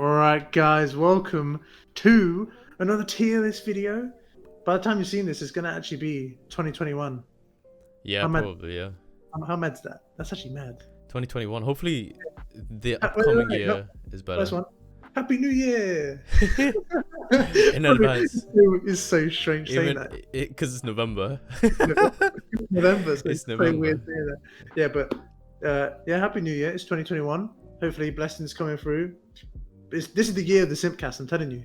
Alright guys, welcome to another tier list video. By the time you've seen this, it's going to actually be 2021. Yeah, probably, yeah. How mad's that? That's actually mad. 2021. Hopefully the upcoming year is better. First one. Happy New Year! In advance. It's so strange saying that. Because it's November. November, so it's so November. weird saying that. Yeah, but yeah, Happy New Year. It's 2021. Hopefully blessings coming through. This is the year of the Simpcast, I'm telling you.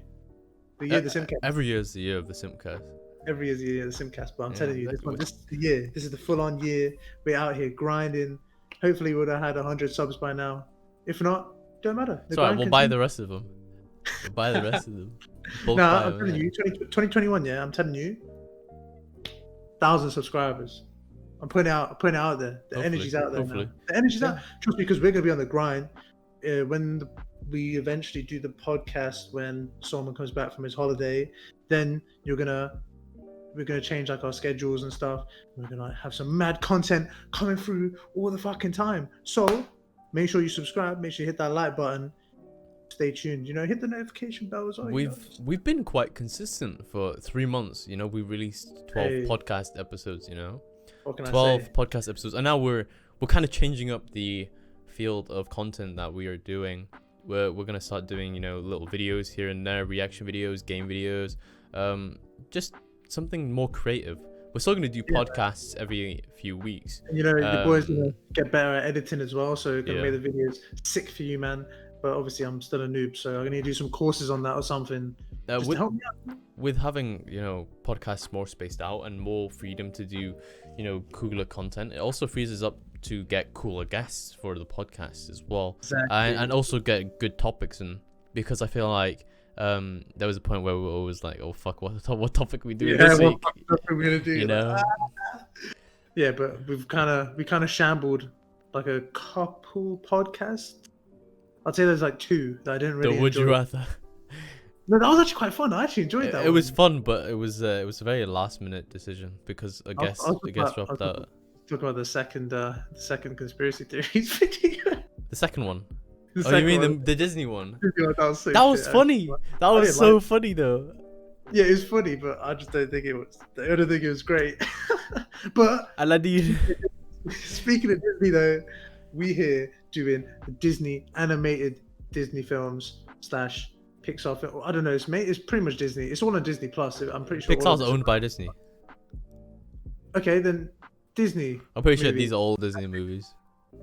The year of the Simpcast. Every year is the year of the Simpcast. Every year is the year of the Simpcast, but I'm telling you, this is the year. This is the full-on year. We're out here grinding. Hopefully, we would have had 100 subs by now. If not, don't matter. Sorry, we'll buy the rest of them. We'll buy the rest of them. No, I'm telling you, 2021, yeah, I'm telling you, 1,000 subscribers. I'm putting it out there. The energy's out there now. The energy's out. Trust me, because we're gonna be on the grind. When we eventually do the podcast, when Salmaan comes back from his holiday, then we're gonna change like our schedules and stuff. We're gonna have some mad content coming through all the fucking time. So make sure you subscribe. Make sure you hit that like button. Stay tuned. Hit the notification bell as well. We've been quite consistent for 3 months. We released 12 podcast episodes. 12 podcast episodes, and now we're kind of changing up the field of content that we are doing. We're gonna start doing little videos here and there, reaction videos, game videos, just something more creative. We're still gonna do podcasts every few weeks. And the boys gonna get better at editing as well, so gonna make the videos sick for you, man. But obviously I'm still a noob, so I'm gonna do some courses on that or something. Just to help me out. With having podcasts more spaced out and more freedom to do cooler content, it also frees us up to get cooler guests for the podcast as well. Exactly. And also get good topics. And because I feel like there was a point where we were always like, oh fuck, what topic we do this week? What are we gonna do? Yeah, but we kind of shambled like a couple podcasts. I'd say there's like 2 that I didn't really enjoy. Would you rather? No, that was actually quite fun. I actually enjoyed that. It was fun, but it was a very last minute decision because I guess dropped out. Talk about the second conspiracy theories video. The second one. You mean the Disney one? That was funny. That was so funny though. Yeah, it was funny, but I just don't think it was. I don't think it was great. But Aladdin. Speaking of Disney though, we here doing the Disney animated Disney films / Pixar film. I don't know. It's pretty much Disney. It's all on Disney Plus. I'm pretty sure. Pixar's owned by Disney. Okay, then Disney. I'm pretty sure these are all Disney movies.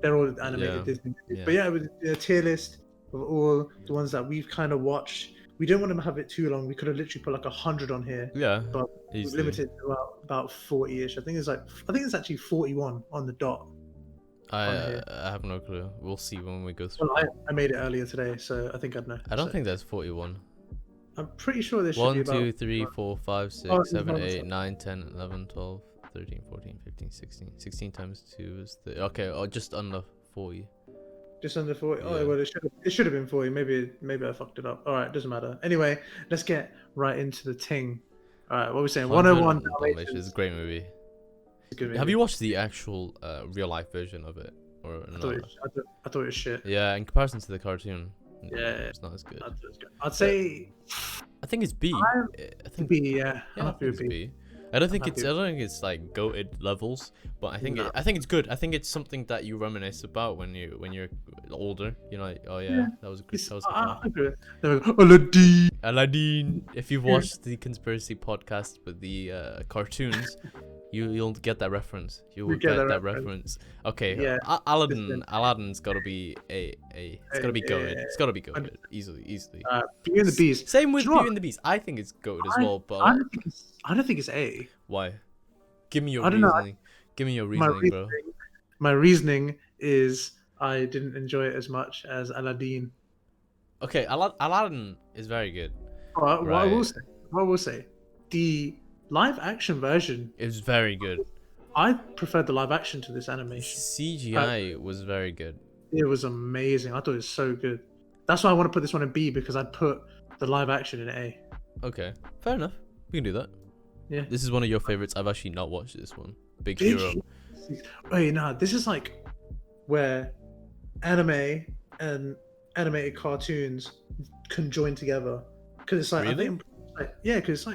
They're all animated Disney movies. Yeah. But yeah, it was a tier list of all the ones that we've kind of watched. We didn't want to have it too long. We could have literally put like 100 on here. Yeah. But we've limited to about 40-ish. I think it's actually 41 on the dot. I have no clue. We'll see when we go through. Well, I made it earlier today, so I think I'd know. I don't think there's 41. I'm pretty sure there should be about 1, 2, 3, 4, 5, 6, 7, 8, 9, 10, 11, 12, 13, 14, 15, 16. 16 times 2 is okay, just under 40. Just under 40. Yeah. Oh well, it should have been 40. Maybe I fucked it up. All right, doesn't matter. Anyway, let's get right into the ting. All right, what are we saying? 101 Dalmatians. It's a great movie. Movie. Have you watched the actual real life version of it? Or I thought it was shit. Yeah, in comparison to the cartoon, it's not as good. I'd say I think it's B. I think B. Yeah, I think it's B. I don't think it's like goated levels, but I think it's good. I think it's something that you reminisce about when you're older. Like, oh yeah, that was a good. I agree. Aladdin. If you've watched the conspiracy podcast with the cartoons, you'll get that reference. You will get that reference. Okay. Yeah. Aladdin's got to be it's got to be goated. It's got to be goated easily. Beauty and the Beast. Same with Beauty and the Beast. I think it's goated as well, but I don't think it's A. Why? Give me your reasoning. Give me your reasoning, bro. My reasoning is I didn't enjoy it as much as Aladdin. Okay, Aladdin is very good. What I will say, the live action version is very good. I preferred the live action to this animation. CGI was very good. It was amazing. I thought it was so good. That's why I want to put this one in B, because I put the live action in A. Okay, fair enough. We can do that. Yeah. This is one of your favorites. I've actually not watched this one. Big Hero. Wait, no, this is like where anime and animated cartoons conjoined together because it's like Really? I think because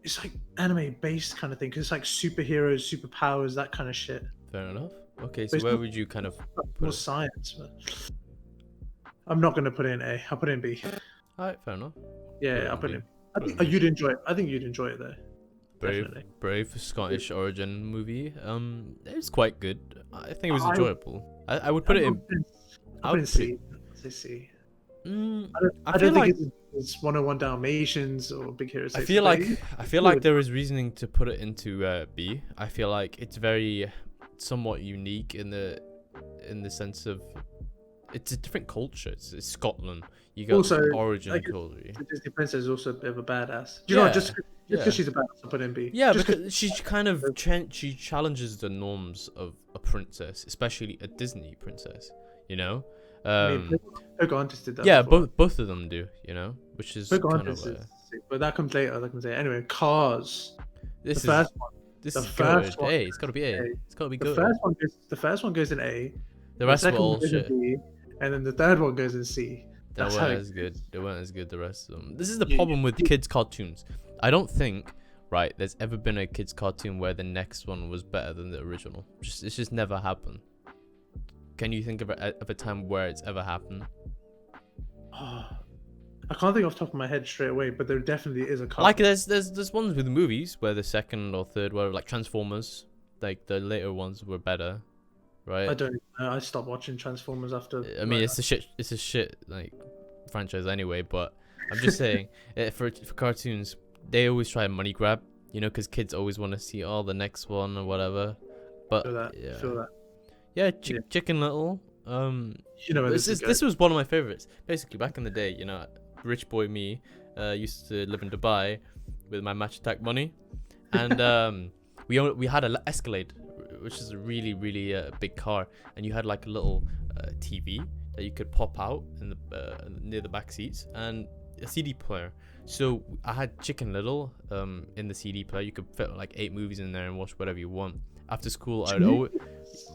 it's like anime based kind of thing because it's like superheroes, superpowers, that kind of shit. Fair enough. Okay, so where would you kind of put more it? science? But I'm not gonna put it in A. I'll put it in B. Alright, fair enough. Yeah, I'll put it in. I think you'd enjoy it. I think you'd enjoy it though. Brave Scottish origin movie. It's quite good. I think it was enjoyable. I would put it in. I would say C. I don't think it's 101 Dalmatians or Big Hero 6. I feel like there is reasoning to put it into B. I feel like it's very somewhat unique in the sense of it's a different culture. It's Scotland. You got also, origin culture. The Disney princess is also a bit of a badass. Do you know, just because she's a badass, I put in B. Yeah, because she kind of she challenges the norms of a princess, especially a Disney princess. You know. Pocahontas did that. Yeah, both of them do. You know, which is Pocahontas kind of but that comes later. Anyway, Cars. This the first one. This is good. A. It's gotta be A. It's gotta be good. The first one goes in A. The rest were all shit. B, and then the third one goes in C. They weren't as good. They weren't as good. The rest of them. This is the problem with kids' cartoons. I don't think, right, there's ever been a kids' cartoon where the next one was better than the original. It's just never happened. Can you think of a time where it's ever happened? I can't think off the top of my head straight away, but there definitely is a couple. Like there's ones with movies where the second or third were like Transformers, like the later ones were better, right? I don't know. I stopped watching Transformers after. I mean, it's a shit like franchise anyway. But I'm just saying, for cartoons, they always try a money grab, you know, because kids always want to see the next one or whatever. But feel that. Yeah, Chicken Little. You know, this was one of my favorites. Basically, back in the day, you know, rich boy me used to live in Dubai with my Match Attack money, and we had an Escalade, which is a really big car, and you had like a little TV that you could pop out in the near the back seats, and a CD player. So I had Chicken Little in the CD player. You could fit like 8 movies in there and watch whatever you want. After school, I'd always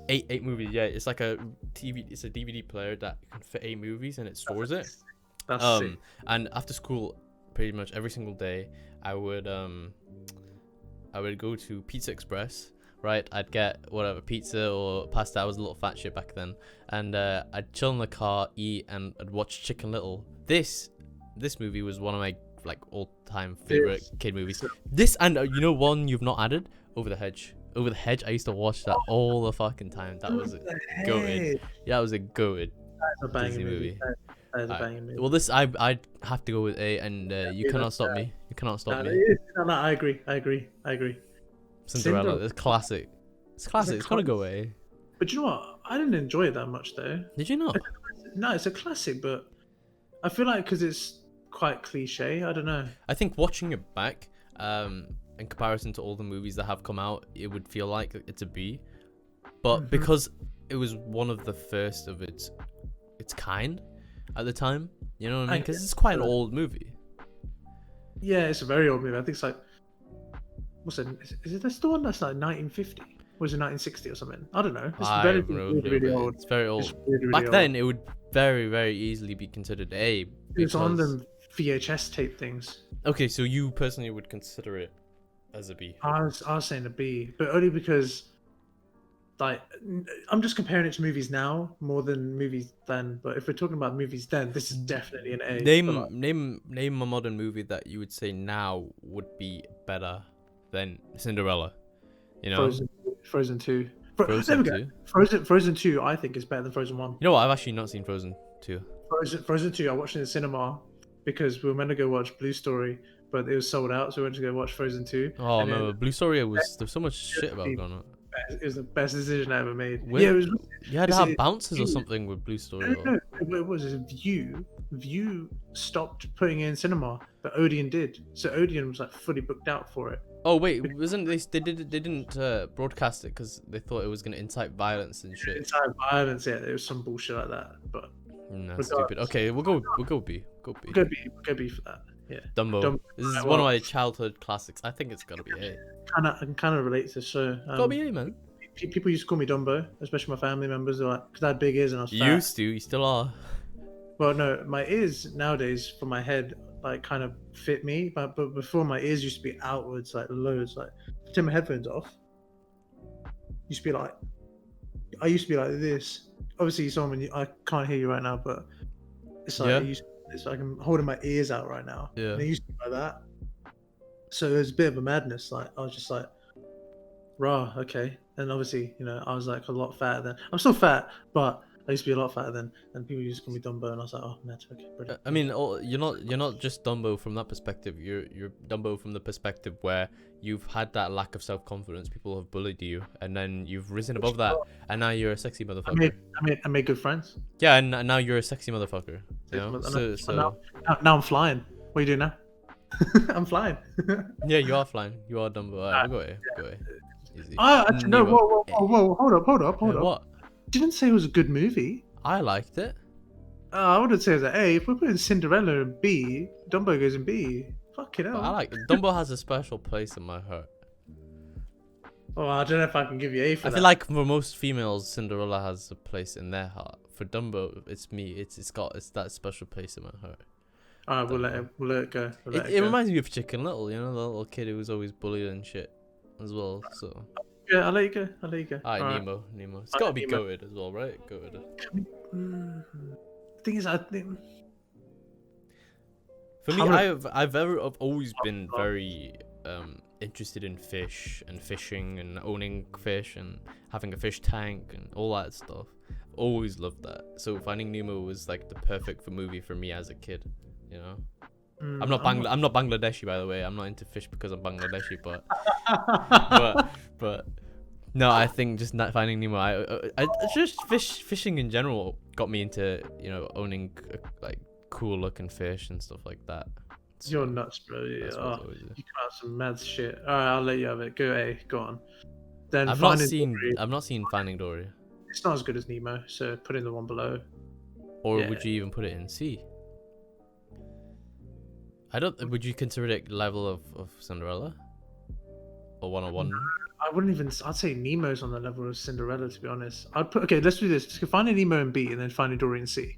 8 movies. Yeah, it's like a TV. It's a DVD player that can fit 8 movies and it stores it. That's sick. And after school, pretty much every single day, I would go to Pizza Express. Right, I'd get whatever pizza or pasta. I was a little fat shit back then, and I'd chill in the car, eat, and I'd watch Chicken Little. This movie was one of my like all-time favorite kid movies. This and you know one you've not added, Over the Hedge. Over the Hedge, I used to watch that all the fucking time. That was a goated. Yeah, that was a goated Disney movie. That is a banging movie. Well, this I'd have to go with A, and you cannot stop me. You cannot stop me. No, I agree. Cinderella, it's classic. It's classic. It's gotta go A. But you know what? I didn't enjoy it that much though. Did you not? No, it's a classic, but I feel like because it's quite cliche. I don't know. I think watching it back, in comparison to all the movies that have come out, it would feel like it's a B, but because it was one of the first of its kind at the time, you know what I mean? Because it's quite an old movie. Yeah, it's a very old movie. I think it's like, what's it? Is it the one that's like 1950? Or is it 1960 or something? I don't know. It's really old. It's very old. Really back old. Then, it would very easily be considered A. It's on them VHS tape things. Okay, so you personally would consider it as a B? I was saying a B, but only because, like, I'm just comparing it to movies now more than movies then. But if we're talking about movies then, this is definitely an A. Name a modern movie that you would say now would be better than Cinderella. You know, Frozen 2. Frozen 2, I think is better than Frozen 1. You know what? I've actually not seen Frozen 2. Frozen 2, I watched it in the cinema because we were meant to go watch Blue Story, but it was sold out, so we went to go watch Frozen 2. Oh no, Blue Story there's so much shit about going on. It was the best decision I ever made. You had to have bouncers or something with Blue Story. No, it was View stopped putting it in cinema, but Odeon did. So Odeon was like fully booked out for it. Oh wait, wasn't they didn't broadcast it because they thought it was gonna incite violence and shit. Incite violence, yeah. There was some bullshit like that, but no, stupid. Okay, we'll go B. Go B for that. Yeah. Dumbo. This is one of my childhood classics. I think it's gotta be A. I can kind of relate to this show. Gotta be A, man. People used to call me Dumbo, especially my family members. They're like, because I had big ears and I was fat. You used to. You still are. Well, no, my ears nowadays for my head like kind of fit me, but before my ears used to be outwards, like loads. Like, take my headphones off. Used to be like, I used to be like this. Obviously, I can't hear you right now, but it's like it's like I'm holding my ears out right now. Yeah. And it used to be like that. So it was a bit of a madness. Like I was just like, rah, okay. And obviously, I was like a lot fatter then. I'm still fat, but I used to be a lot fatter then. And people used to call me Dumbo, and I was like, oh, man, okay, brilliant. I mean, you're not just Dumbo from that perspective. You're Dumbo from the perspective where you've had that lack of self-confidence. People have bullied you, and then you've risen above that, and now you're a sexy motherfucker. I made good friends. Yeah, and now you're a sexy motherfucker. You know? So now I'm flying. What are you doing now? I'm flying. Yeah, you are flying. You are Dumbo. Alright, go away. Easy. Actually, no, whoa, hold up. What? Didn't say it was a good movie. I liked it. I wouldn't say that. Hey, if we're putting Cinderella in B, Dumbo goes in B. Fuck it up. I like it. Dumbo has a special place in my heart. Oh, I don't know if I can give you A for that. I feel like for most females, Cinderella has a place in their heart. For Dumbo, it's me. It's that special place in my heart. Alright, we'll let it go. It reminds me of Chicken Little, the little kid who was always bullied and shit as well. So yeah, I'll let you go. Alright, Nemo. It's gotta be goated as well, right? Goated. The thing is, I think for me, I've always been very interested in fish and fishing and owning fish and having a fish tank and all that stuff. Always loved that. So Finding Nemo was like the perfect movie for me as a kid. I'm not Bangladeshi, by the way. I'm not into fish because I'm Bangladeshi, but but no, I think just not Finding Nemo. I just fishing in general got me into owning like cool looking fish and stuff like that. So you're nuts, bro. Yeah. You can have some mad shit. All right, I'll let you have it. Go on. Then I've not seen Finding Dory. It's not as good as Nemo, so put in the one below. Or would you even put it in C? Would you consider it level of Cinderella? Or 101? I wouldn't even. I'd say Nemo's on the level of Cinderella, to be honest. Okay, let's do this. Just Finding Nemo in B, and then Finding Dory in C.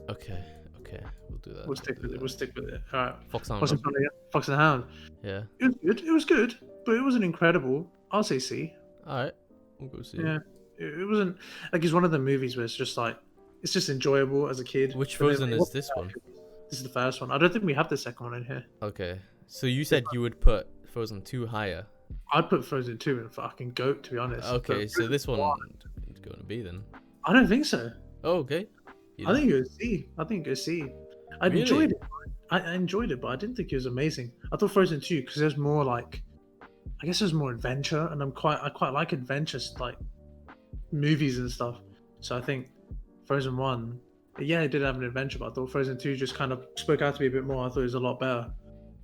Okay, we'll do that. We'll stick with it. All right. Fox and the Hound. Yeah. It was good, but it wasn't incredible. I'll say C. All right, we'll go C. Yeah, it wasn't like it's one of the movies where it's just enjoyable as a kid. Which Frozen is this one? This is the first one. I don't think we have the second one in here. Okay, so you said you would put Frozen 2 higher. I'd put Frozen 2 in fucking GOAT, to be honest. Okay, so this one is going to be then. I don't think so. Oh, okay. I think it was C. I really? enjoyed it. I enjoyed it, but I didn't think it was amazing. I thought Frozen 2 because there's more like, I guess there's more adventure, and I quite like adventures like movies and stuff. So I think Frozen 1, yeah, it did have an adventure, but I thought Frozen 2 just kind of spoke out to me a bit more. I thought it was a lot better,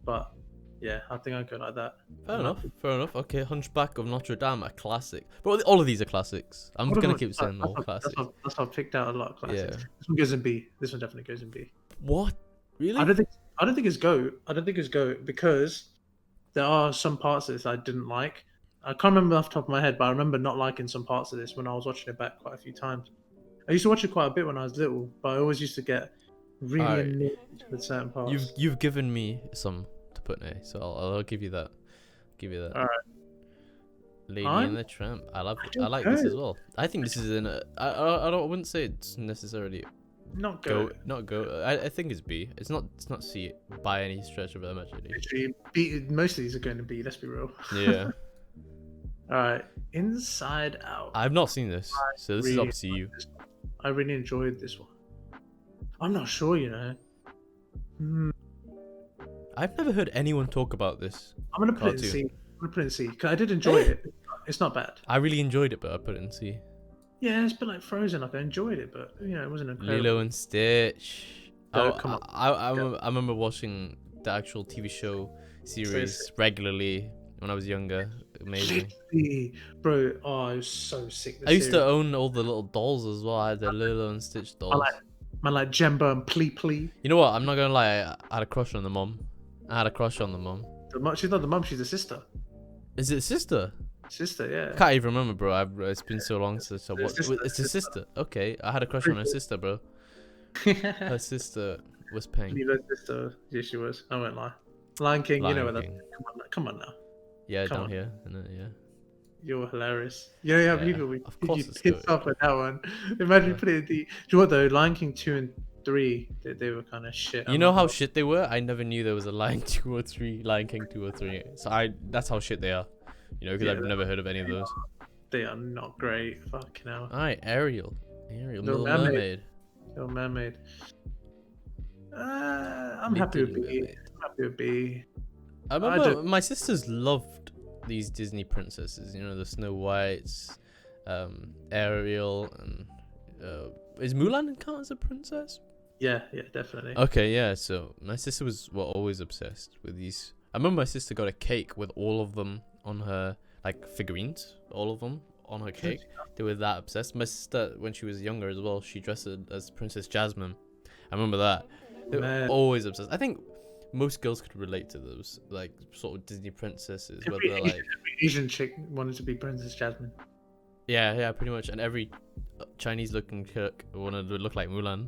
but yeah, I think I'd go like that. Fair enough. Okay, Hunchback of Notre Dame, a classic. But all of these are classics. I'm gonna keep saying all classics. That's how I picked out a lot of classics. Yeah. This one goes in B. This one definitely goes in B. What? Really? I don't think it's GOAT. I don't think it's GOAT because there are some parts of this I didn't like. I can't remember off the top of my head, but I remember not liking some parts of this when I was watching it back quite a few times. I used to watch it quite a bit when I was little, but I always used to get really annoyed with certain parts. You've given me some to put in A, so I'll give you that. All right. Lady and the Tramp. I like this as well. I think this is I wouldn't say it's necessarily not GOAT. Not GOAT. I think it's B. It's not C by any stretch of the imagination. B. Most of these are going to B. Let's be real. Yeah. All right. Inside Out. I've not seen this, so this is up to you. I really enjoyed this one. I'm not sure, I've never heard anyone talk about this. I'm gonna put it in C because I did enjoy it. It's not bad. I really enjoyed it, but I put it in C. Yeah, it's been like Frozen. Like I enjoyed it, but it wasn't incredible. Lilo and Stitch. Come on. I remember watching the actual TV show series regularly when I was younger. Amazing. Literally, bro. Oh, I was so sick. I used to own all the little dolls as well. I had the Lilo and Stitch dolls. I like Jemba and Plee. You know what? I'm not gonna lie. I had a crush on the mom. She's not the mom. She's the sister. Is it sister? Sister, yeah. I can't even remember, bro. It's been so long since I watched. It's a sister. Okay, I had a crush on her sister, bro. Her sister was paying. Lilo's sister, yeah, she was. I won't lie. Lion King, you know what that. King. Come on now. Yeah, Come down on. here, isn't it? Yeah. You're hilarious. You know, you have Yeah, people of course you it's pissed good. off at that one. Imagine Yeah. putting it. Do you know what though? Lion King 2 and 3, they were kind of shit. You know how shit they were? I never knew there was a Lion 2 or 3, Lion King 2 or 3. So that's how shit they are. You know, because I've never heard of any of those. They are not great. Fucking hell. Alright, Ariel, Little Mermaid. Little Mermaid. I'm happy with B. I'm happy with B. I remember my sisters loved these Disney princesses. You know, the Snow Whites, Ariel, and is Mulan count as a princess? Yeah, definitely. Okay, yeah. So my sister were always obsessed with these. I remember my sister got a cake with all of them on her, like figurines, all of them on her cake. They were that obsessed. My sister, when she was younger as well, she dressed as Princess Jasmine. I remember that. They were always obsessed. I think most girls could relate to those, like sort of Disney princesses. Every Asian chick wanted to be Princess Jasmine. Yeah, pretty much. And every Chinese-looking chick wanted to look like Mulan.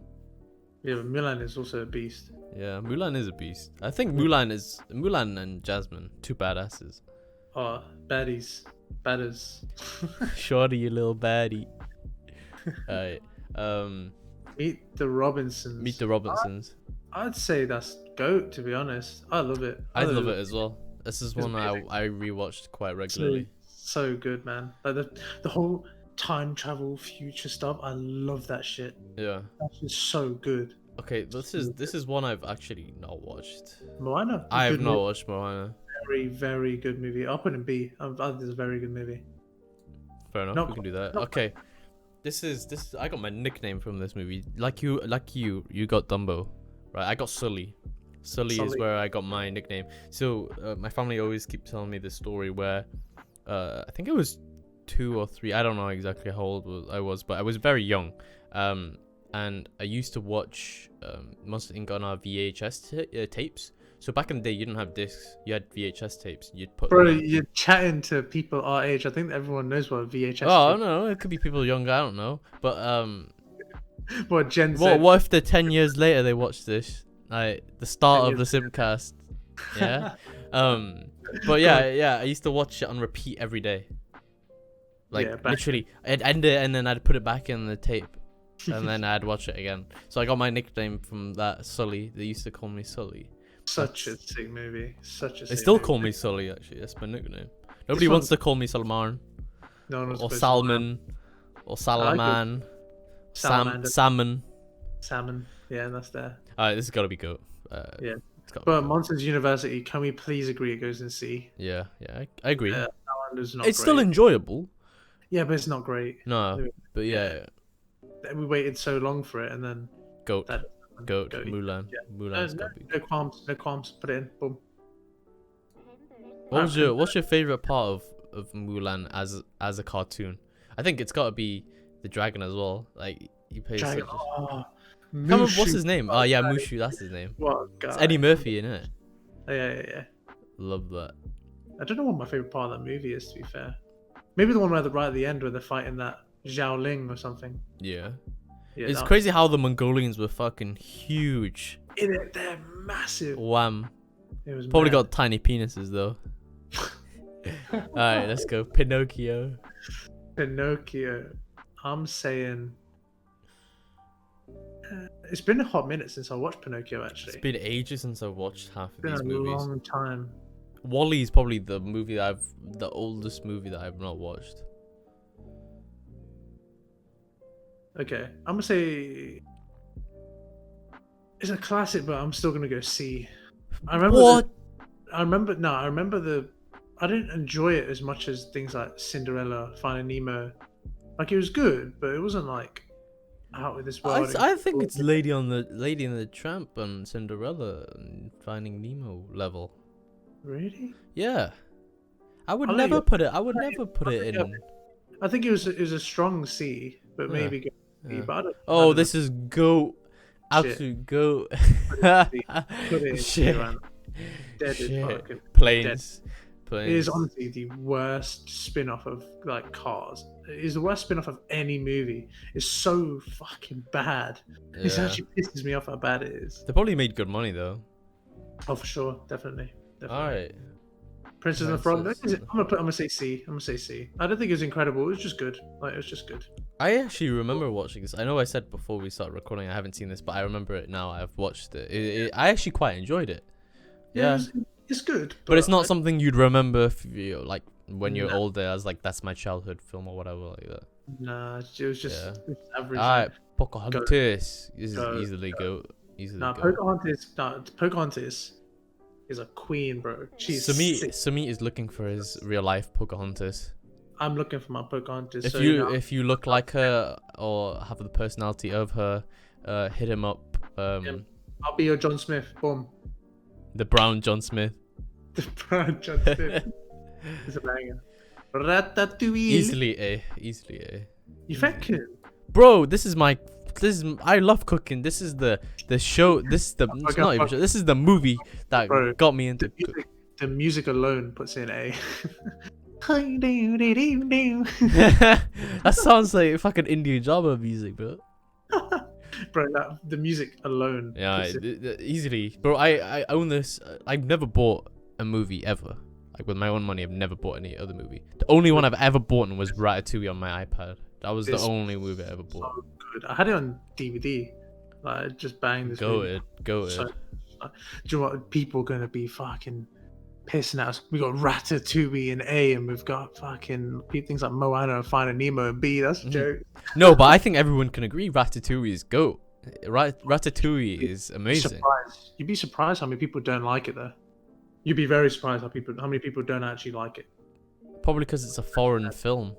Yeah, but Mulan is also a beast. Yeah, Mulan is a beast. I think Mulan and Jasmine, two badasses. Oh, badders. Shorty, you little baddie. Alright. Meet the Robinsons. I'd say that's GOAT, to be honest. I love it. I love it as well. This is one I rewatched quite regularly. So good, man. Like the whole time travel future stuff. I love that shit. Yeah. That's just so good. Okay, this is one I've actually not watched. Moana. I have not watched Moana. Very, very good movie. I'll put it in B. I think it's a very good movie. Fair enough. We can do that. Okay. This is. I got my nickname from this movie. Like you got Dumbo, right? I got Sully. Sully is where I got my nickname. So my family always keep telling me this story where, I think it was 2 or 3. I don't know exactly how old I was, but I was very young. And I used to watch Monster Inc. on our VHS tapes. So back in the day, you didn't have discs. You had VHS tapes. You'd put. Bro, you're chatting to people our age. I think everyone knows what VHS. Oh no, it could be people younger. I don't know. But what Gen Z? What if 10 years later they watch this? Like the start of the Simcast. Yeah. But yeah. I used to watch it on repeat every day. Like literally, I'd end it and then I'd put it back in the tape, and then I'd watch it again. So I got my nickname from that, Sully. They used to call me Sully. Such a sick movie. They still call me Sully, actually. That's my nickname. Nobody wants to call me Salmaan. No one or Salman. Or Salaman. Salmon. Salmon. Yeah, that's there. Alright, this has got to be GOAT. Yeah. But Monsters University, can we please agree it goes in C? Yeah, I agree. It's still enjoyable. Yeah, but it's not great. No, but yeah. We waited so long for it, and then... GOAT. Mulan. Yeah. Mulan's no qualms. Put it in. Boom. What's your favorite part of Mulan as a cartoon? I think it's got to be the dragon as well. Like he plays. What's his name? Oh yeah, Mushu. That's his name. What guy? It's Eddie Murphy, isn't it? Yeah. Love that. I don't know what my favorite part of that movie is. To be fair, maybe the one right at the end where they're fighting that Xiaoling or something. Yeah. It's crazy how the Mongolians were fucking huge. They're massive. Wham. It was probably got tiny penises though. Alright, let's go. Pinocchio. I'm saying... it's been a hot minute since I watched Pinocchio, actually. It's been ages since I watched half of these movies. It's been a long time. Walle is probably the oldest movie that I've not watched. Okay, I'm gonna say it's a classic, but I'm still gonna go C. I remember I didn't enjoy it as much as things like Cinderella, Finding Nemo. Like it was good, but it wasn't like out with this world. I think it's Lady and the Tramp and Cinderella and Finding Nemo level. Really? Yeah. I would never put it in. I think it was a strong C, but maybe go C. But this is GOAT. Absolute GOAT. Shit. Planes. Planes. It is honestly the worst spin-off of like Cars. It is the worst spin-off of any movie. It's so fucking bad. Yeah. It actually pisses me off how bad it is. They probably made good money though. Oh, for sure, definitely. All right. Princess and the Frog. I'm gonna say C. I'm gonna say C. I don't think it was incredible. It was just good. Like, it was just good. I actually remember watching this. I know I said before we started recording I haven't seen this, but I remember it now. I've watched it. I actually quite enjoyed it. Yeah. It's good. But it's not something you'd remember like when you're older as like that's my childhood film or whatever like that. Nah, it was just average. Alright, Pocahontas is easily go. Pocahontas is a queen, bro. She's Sumeet is looking for his real life Pocahontas. I'm looking for my Pocahontas. If you look like her or have the personality of her, hit him up. I'll be your John Smith. Boom. The brown John Smith. The brown John Smith. It's a banger. Ratatouille. Easily A. You reckon? Bro, I love cooking. This is the show. This is the it's not even show. This is the movie that got me into. The music alone puts in A. That sounds like fucking Indian drama music, bro. Bro, the music alone. Yeah, easily, bro. I own this. I've never bought a movie ever. Like with my own money, I've never bought any other movie. The only one I've ever bought was Ratatouille on my iPad. That was the only movie I ever bought. So good. I had it on DVD. Like, just banged this. Go it. Do you know what? People are gonna be fucking pissing at us. We got Ratatouille in A, and we've got fucking things like Moana and Finding Nemo in B. That's a joke. No, but I think everyone can agree Ratatouille is GOAT. Ratatouille is amazing. You'd be surprised how many people don't like it though. You'd be very surprised how many people don't actually like it. Probably because it's a foreign film.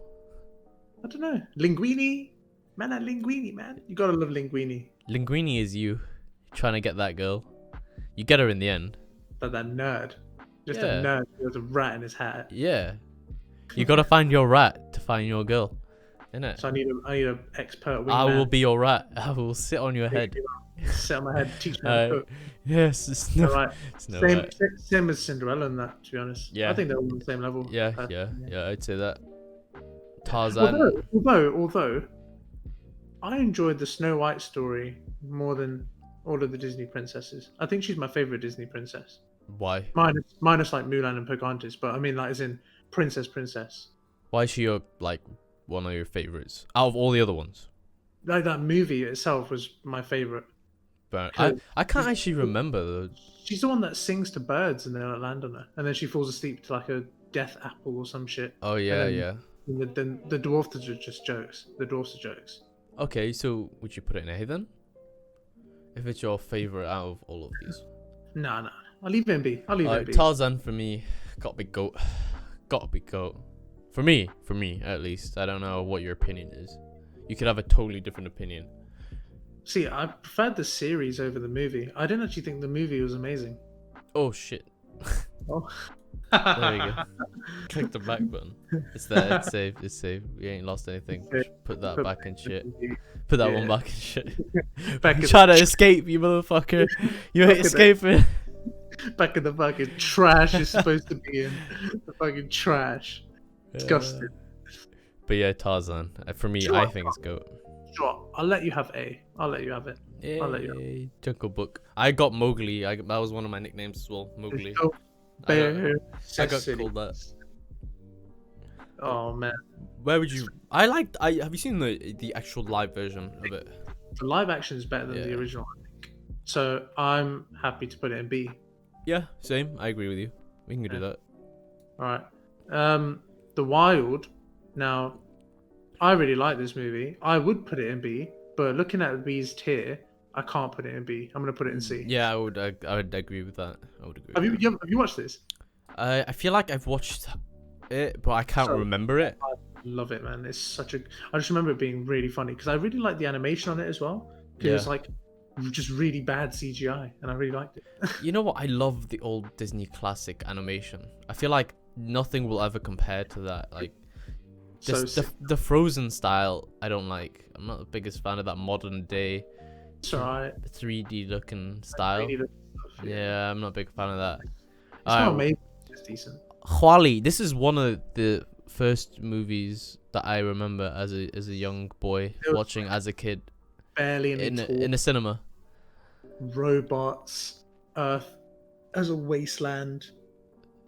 I don't know. Linguini, man, you gotta love Linguini. Linguini is you trying to get that girl. You get her in the end. But that nerd, a nerd with a rat in his hat. Yeah, you gotta find your rat to find your girl, innit? So I need an expert wingman. I will be your rat. I will sit on your head. Sit on my head, teach me how to cook. Yes, it's no right. Same as Cinderella in that, to be honest. Yeah, I think they're all on the same level. Yeah, I'd say that. Tarzan. Although, I enjoyed the Snow White story more than all of the Disney princesses. I think she's my favorite Disney princess. Why? Minus like Mulan and Pocahontas, but I mean like as in princess. Why is she one of your favorites out of all the other ones? Like that movie itself was my favorite. But I can't actually remember though. She's the one that sings to birds and they don't land on her, and then she falls asleep to like a death apple or some shit. Oh yeah. Then the dwarfs are just jokes. The dwarfs are jokes. Okay, so would you put it in A then? If it's your favorite out of all of these? Nah. I'll leave it in B. I'll leave it in B. Tarzan for me, gotta be GOAT. For me at least. I don't know what your opinion is. You could have a totally different opinion. See, I preferred the series over the movie. I didn't actually think the movie was amazing. Oh shit. Oh. There you go. Click the back button. It's there. It's safe. We ain't lost anything. Put that back in shit. Put that one back in shit. Try to escape, you motherfucker. You ain't escaping. Back in the fucking trash is supposed to be in. The fucking trash. Disgusting. But yeah, Tarzan. For me, I think it's GOAT. Sure, I'll let you have A. I'll let you have it. Yay, I'll let you have it. Jungle Book. I got Mowgli. That was one of my nicknames as well. Mowgli. I got called that. Oh man. Where would you? Have you seen the actual live version of it? The live action is better than the original, I think. So I'm happy to put it in B. Yeah, same. I agree with you. We can do that. All right. The Wild. Now, I really like this movie. I would put it in B, but looking at B's tier, I can't put it in B. I'm gonna put it in C. Yeah, I would agree with that. Have you watched this? I feel like I've watched it, but I can't remember it. I love it, man. It's such a. I just remember it being really funny because I really like the animation on it as well. Because it's like just really bad CGI, and I really liked it. You know what? I love the old Disney classic animation. I feel like nothing will ever compare to that. Like. The Frozen style, I don't like. I'm not the biggest fan of that modern day, 3D looking style. Yeah, I'm not a big fan of that. It's not amazing. It's just decent. Walle. This is one of the first movies that I remember as a young boy watching as a kid. Barely in a cinema. Robots, Earth as a wasteland.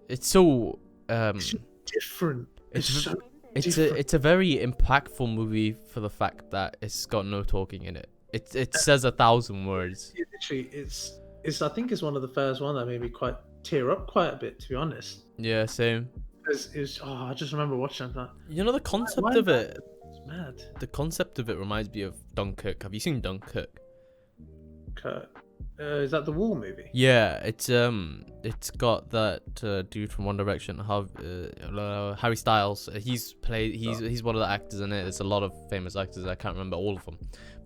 It's so it's different. It's a very impactful movie for the fact that it's got no talking in it. It says 1,000 words. Literally, it's I think it's one of the first ones that made me quite tear up quite a bit, to be honest. Yeah, same. I just remember watching that. You know the concept of it. It's mad. The concept of it reminds me of Dunkirk. Have you seen Dunkirk? Is that the war movie? Yeah, it's got that dude from One Direction, Harry Styles. He's one of the actors in it. There's a lot of famous actors. I can't remember all of them,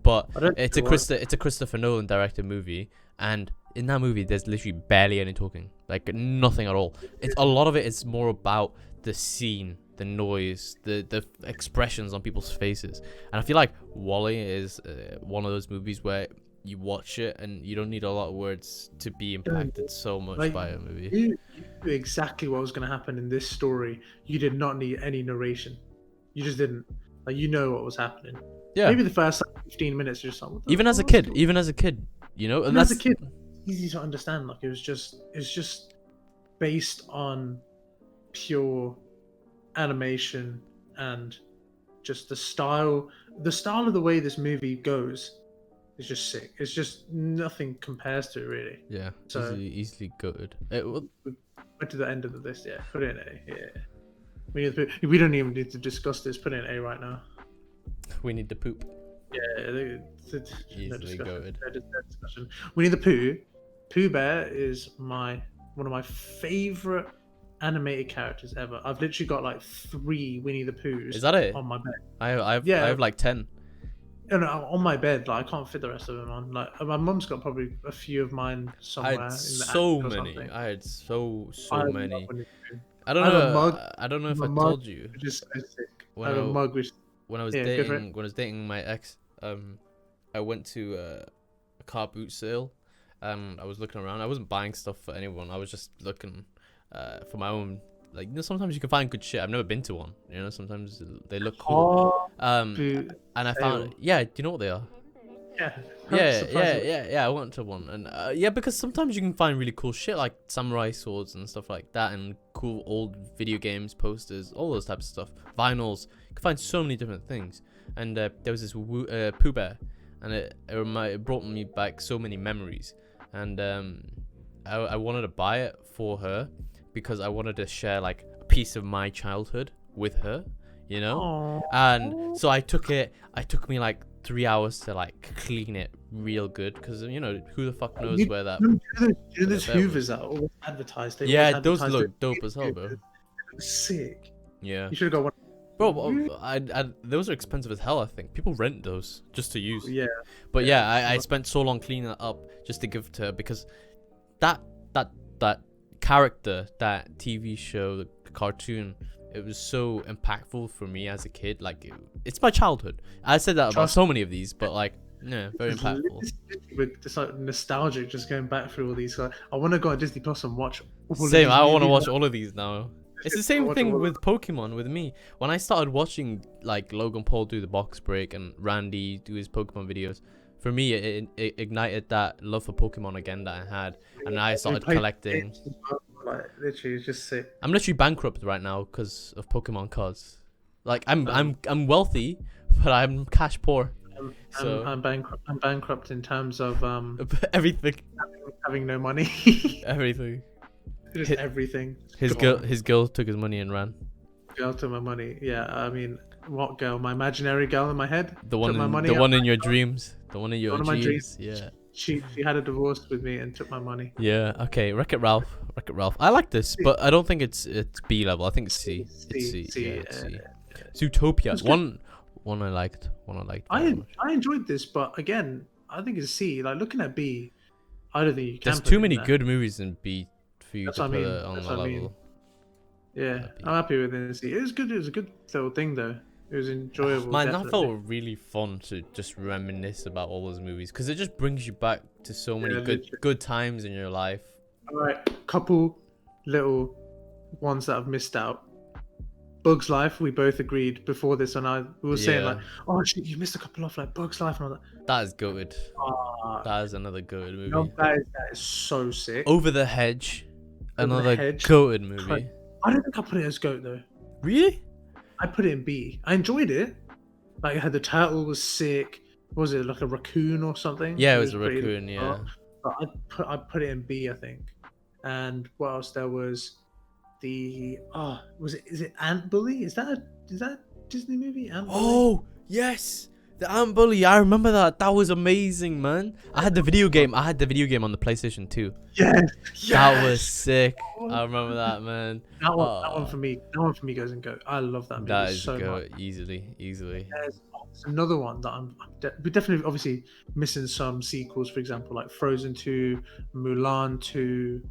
but it's a Christopher Nolan directed movie, and in that movie there's literally barely any talking, like nothing at all. It's a lot of it is more about the scene, the noise, the expressions on people's faces, and I feel like Walle is one of those movies where you watch it and you don't need a lot of words to be impacted so much by a movie. You knew exactly what was going to happen in this story. You did not need any narration. You just didn't. Like, you know what was happening. Yeah. Maybe the first 15 minutes, you're just like, even as a kid, you know, and as a kid, easy to understand. Like, it's just based on pure animation and just the style of the way this movie goes. It's just sick. It's just nothing compares to it, really. Yeah, so easily goated. We went to the end of this. Yeah, put it in A. Yeah, we don't even need to discuss this. Put it in A right now. We need the poop. Yeah, easily goated. Winnie the Pooh. Pooh Bear is one of my favorite animated characters ever. I've literally got like 3 Winnie the Poohs. Is that it? On my bed. I have like 10. No, on my bed, like I can't fit the rest of them on. Like my mum's got probably a few of mine somewhere. I had so many. I had so many. I don't know if I told you. Just so sick. I have a mug which. When I was dating my ex, I went to a car boot sale, and I was looking around. I wasn't buying stuff for anyone. I was just looking for my own. Like, you know, sometimes you can find good shit. I've never been to one. You know, sometimes they look cool. And I found, do you know what they are? Yeah. I went to one, and because sometimes you can find really cool shit like samurai swords and stuff like that, and cool old video games, posters, all those types of stuff, vinyls. You can find so many different things. And there was this Pooh Bear, and it brought me back so many memories. And I wanted to buy it for her, because I wanted to share like a piece of my childhood with her, you know. Aww. And so it took me like 3 hours to like clean it real good, because you know, who the fuck knows where that. Those Hoovers that always advertised. Those look dope as hell, bro. Sick. Yeah. You should have got one. Bro, those are expensive as hell. I think people rent those just to use. Yeah. But I spent so long cleaning it up just to give to her, because that character, that TV show, the cartoon, it was so impactful for me as a kid. Like, it's my childhood. I said that about so many of these, but like, yeah, very impactful. It's like nostalgic, just going back through all these. I want to go on Disney Plus and watch all Same, I want to watch all of these now. It's the same thing with Pokemon with me. When I started watching like Logan Paul do the box break and Randy do his Pokemon videos, for me it ignited that love for Pokemon again that I had, and I started collecting. Like, literally, it's just sick. I'm literally bankrupt right now because of Pokemon cards. Like, I'm wealthy, but I'm cash poor. I'm bankrupt in terms of everything. Having no money. Everything. Just everything. His girl took his money and ran. Girl took my money. Yeah, I mean, what girl? My imaginary girl in my head. The one in your dreams. The one in your dreams. Yeah. She had a divorce with me and took my money. Yeah. Okay. Wreck-It Ralph. I like this, but I don't think it's B level. I think it's C. It's C. It's C. Zootopia. One I liked. I enjoyed this, but again, I think it's C. Like, looking at B, I don't think you can. There's too many good movies in B for you to put it on that level. Yeah, I'm happy with it. It was good. It was a good little thing, though. It was enjoyable. Man, that felt really fun to just reminisce about all those movies, because it just brings you back to so many good times in your life. All right, couple little ones that I've missed out. Bugs Life, we both agreed before this, and we were saying like, oh shit, you missed a couple of like Bugs Life and all that. That is good. That is another good movie. No, that is so sick. Over the Hedge, another goated movie. I don't think I put it as goat though. Really? I put it in B. I enjoyed it. Like, the turtle was sick. Was it like a raccoon or something? Yeah, it was a raccoon. Yeah. But I put it in B, I think. And what else? There was is it Ant Bully? Is that a Disney movie? Ant Bully? Oh yes, the Ant Bully. I remember that. That was amazing, man. I had the video game. on the PlayStation 2. Yes. That was sick. I remember that, man. That one for me. That one for me goes and go. I love that movie. That is so good. much. Easily. There's another one that we're definitely obviously missing some sequels. For example, like Frozen 2, Mulan 2.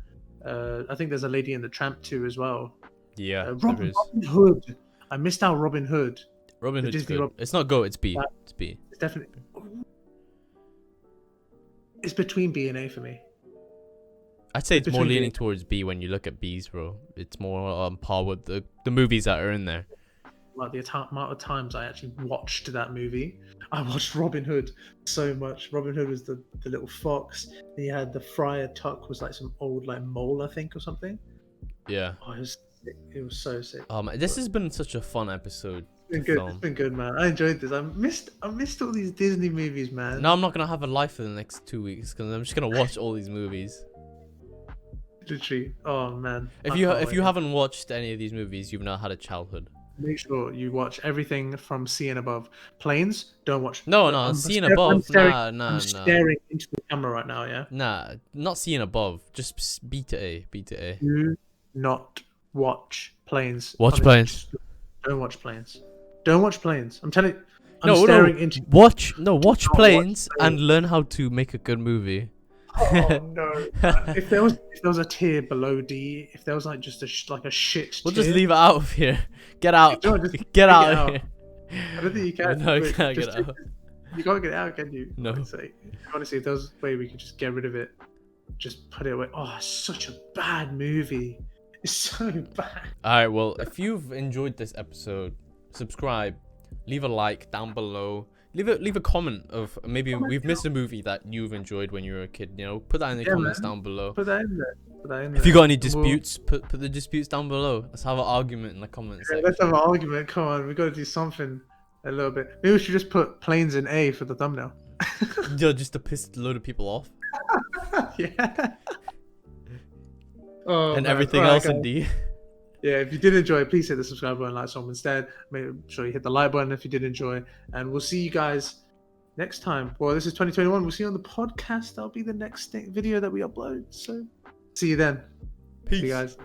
I think there's a Lady and the Tramp 2 as well. Yeah, Robin Hood. I missed out Robin Hood. Robin Hood's good. It's not Go, it's B. It's B. It's definitely. It's between B and A for me. I'd say it's more leaning towards B when you look at B's, bro. It's more on par with the movies that are in there. Like the amount of times I actually watched that movie. I watched Robin Hood so much. Robin Hood was the little fox. Then you had the Friar Tuck was like some old like mole, I think, or something. Yeah. Oh, it was so sick. This has been such a fun episode. It's been good. It's been good, man. I enjoyed this. I missed all these Disney movies, man. No, I'm not gonna have a life for the next 2 weeks because I'm just gonna watch all these movies. Literally. Oh man. If you haven't watched any of these movies, you've not had a childhood. Make sure you watch everything from C and Above. Planes, don't watch. No, C and Above. I'm staring into the camera right now, yeah? Nah, not C and Above. Just B to A. Do not watch Planes. Watch Planes. Don't watch Planes. Don't watch Planes. I'm telling you. Watch Planes and learn how to make a good movie. Oh no! If there was a tier below D, if there was like just a shit, we'll just leave it out of here. Get out. Get out of here. I don't think you can. No, you can't get out. You can't get out, can you? No. Honestly, if there was a way we could just get rid of it, just put it away. Oh, it's such a bad movie. It's so bad. All right. Well, if you've enjoyed this episode, subscribe, leave a like down below. Leave a comment of maybe we've missed a movie that you've enjoyed when you were a kid. You know, put that in the comments down below. Put that in there. If you got any disputes, put the disputes down below. Let's have an argument in the comments. Yeah, let's have an argument. Come on, we got to do something a little bit. Maybe we should just put Planes in A for the thumbnail. Just to piss a load of people off. Yeah. Oh, and everything else in D. Yeah, if you did enjoy, please hit the subscribe button, like some instead. Make sure you hit the like button if you did enjoy. And we'll see you guys next time. Well, this is 2021. We'll see you on the podcast. That'll be the next video that we upload. So see you then. Peace. See you guys.